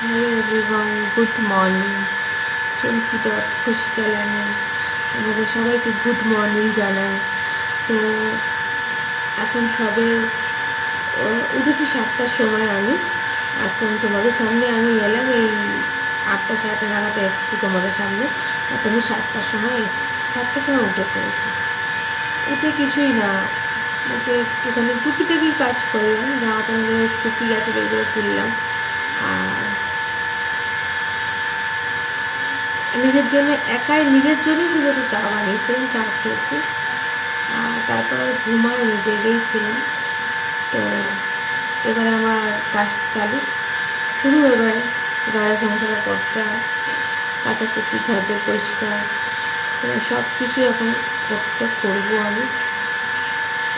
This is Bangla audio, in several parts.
Hello everyone, good morning. Chumki dot Khushi চ্যানেলে আমাদের সবাইকে গুড মর্নিং জানাই। তো এখন সবে উঠেছি 7টার সময়। আমি এখন তোমাদের সামনে আমি এলাম এই 8টা 8:30 নাগাদ এসেছি তোমাদের সামনে। তো আমি 7টার সময় 7টার সময় উঠে পড়েছি। উঠে কিছুই না, উঠে একটুখানি টুকিটাকি কাজ করলাম, জামা প্যান্টগুলো শুকিয়ে গেছে ওইগুলো তুললাম। আর নিজের জন্যই শুধু একটু চা বানিয়েছিলাম, চা খেয়েছি। আর তারপর আর ঘুমায়নি, জেগেই ছিলাম। তো এবারে আমার কাজ চালু শুরু। এবারে গায়ে সংসার করতে হয়, কাচাকুচি, ঘরদের পরিষ্কার, সব কিছু এখন করবো আমি।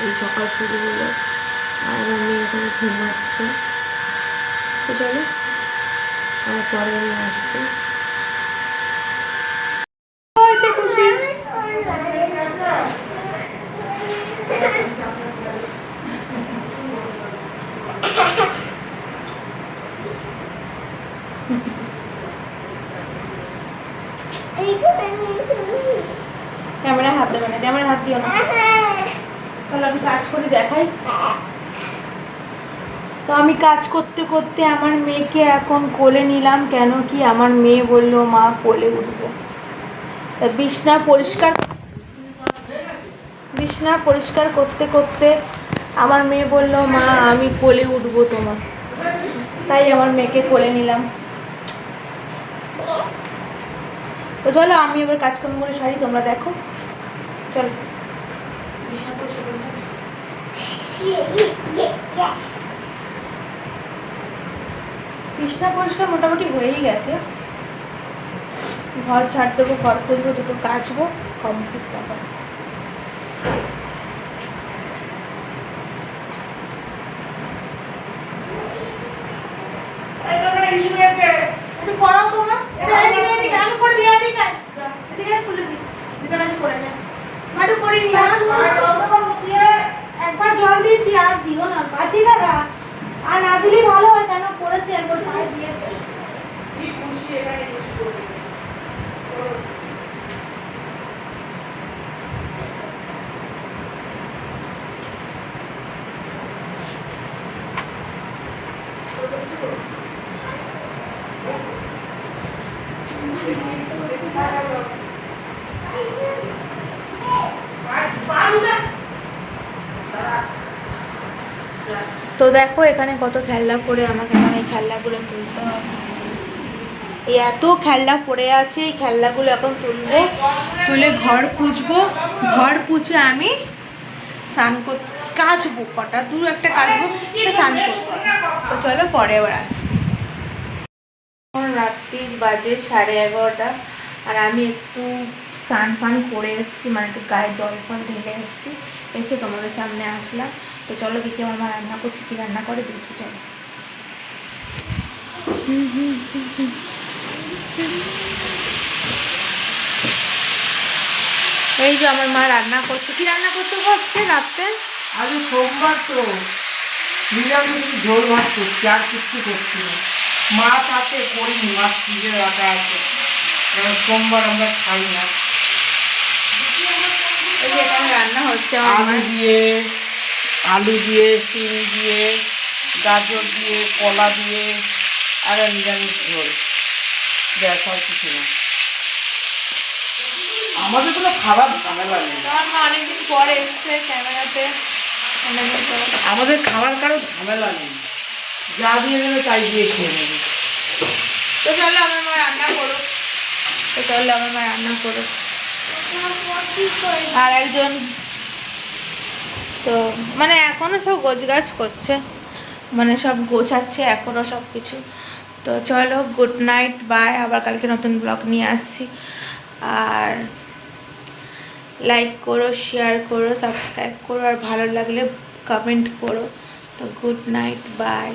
এই সকাল শুরু হলো আর আমার মেয়ে এখন ঘুমাচ্ছে। তো চলো আর পরে আমি আসছি। খুশি ক্যামেরা হাত দেবে না, ক্যামেরা হাত দিও না। তাহলে আমি কাজ করে দেখাই। তো আমি কাজ করতে করতে আমার মেয়েকে এখন কোলে নিলাম, কেন কি আমার মেয়ে বললো মা কোলে উঠবো। বিছনা পরিষ্কার করতে করতে আমার মেয়ে বললো মা আমি কোলে উঠবো তোমার। তাই আমার মেয়েকে কোলে নিলাম। তো চলো আমি এবার কাজকর্মগুলো সারি, তোমরা দেখো। চলো বিছনা পরিষ্কার মোটামুটি হয়েই গেছে। ঘর ঝাড় দেবো, ঘর খুঁজবো, দুটো কাচবো, কমপ্লিট ব্যাপার। একটু করাও তোমার, এটা এদিকে আমি করে দিই। এদিকে খুলে দিই, দিতে কাছে করে না একটু করে নিই। একবার জল দিয়েছি আর দিও না, ঠিক আছে। আর না দিলেই ভালো হয়, কেন করেছি একবার সাহায্য দিয়েছি। খুশি এখানে কিছু করবে। তো দেখো এখানে কত খেলনা পড়ে, আমাকে এখন এই খেলনাগুলো তুলতে হবে। এই এত খেলনা পড়ে আছে, এই খেলনাগুলো এখন তুলবো, তুলে ঘর পুছবো। ঘর পুছে আমি স্নান কাচবো, কটা দূর একটা কাচবো, স্নান করবো। তো চলো পরে আবার আসছি। এখন রাত্রির বাজে 11:30, আর আমি একটু স্নান ফান করে এসেছি, মানে একটু গায়ে জল ফল ঢেলে এসেছি, এসে তোমাদের সামনে আসলাম। তো চলো দেখি আমার মা রান্না করছি, কি রান্না করে দেখি। চলো এই যে আমার মা রান্না করছে। কি রান্না করতে আজকে রাত্রে? আজ সোমবার তো নিরামিষ ঝোল ভাত করছি, আর কিছু করছি না। মাছ আছে করিনি, মাছ ফ্রিজে রাখা আছে, সোমবার আমরা খাই না। এই যে এখানে রান্না হচ্ছে আলু দিয়ে শিম দিয়ে গাজর দিয়ে কলা দিয়ে আর নিরামিষ ঝোল, ব্যাস আর কিছু না। আমাদের কোনো খাবার ঝামেলা নেই। অনেকদিন পরে এসছে ক্যামেরাতে, আমাদের খাবার কারো ঝামেলা নেই, যা দিয়ে দেবে তাই দিয়ে খেয়ে নেবে। তো চলো আমার মা রান্না করো। আর একজন তো মানে এখনো সব গোছগাছ করছে, মানে সব গোছাচ্ছে এখনো সব কিছু। তো চলো গুড নাইট, বাই। আবার কালকে নতুন ব্লগ নিয়ে আসছি। আর লাইক করো, শেয়ার করো, সাবস্ক্রাইব করো, আর ভালো লাগলে কমেন্ট করো। তো গুড নাইট, বাই।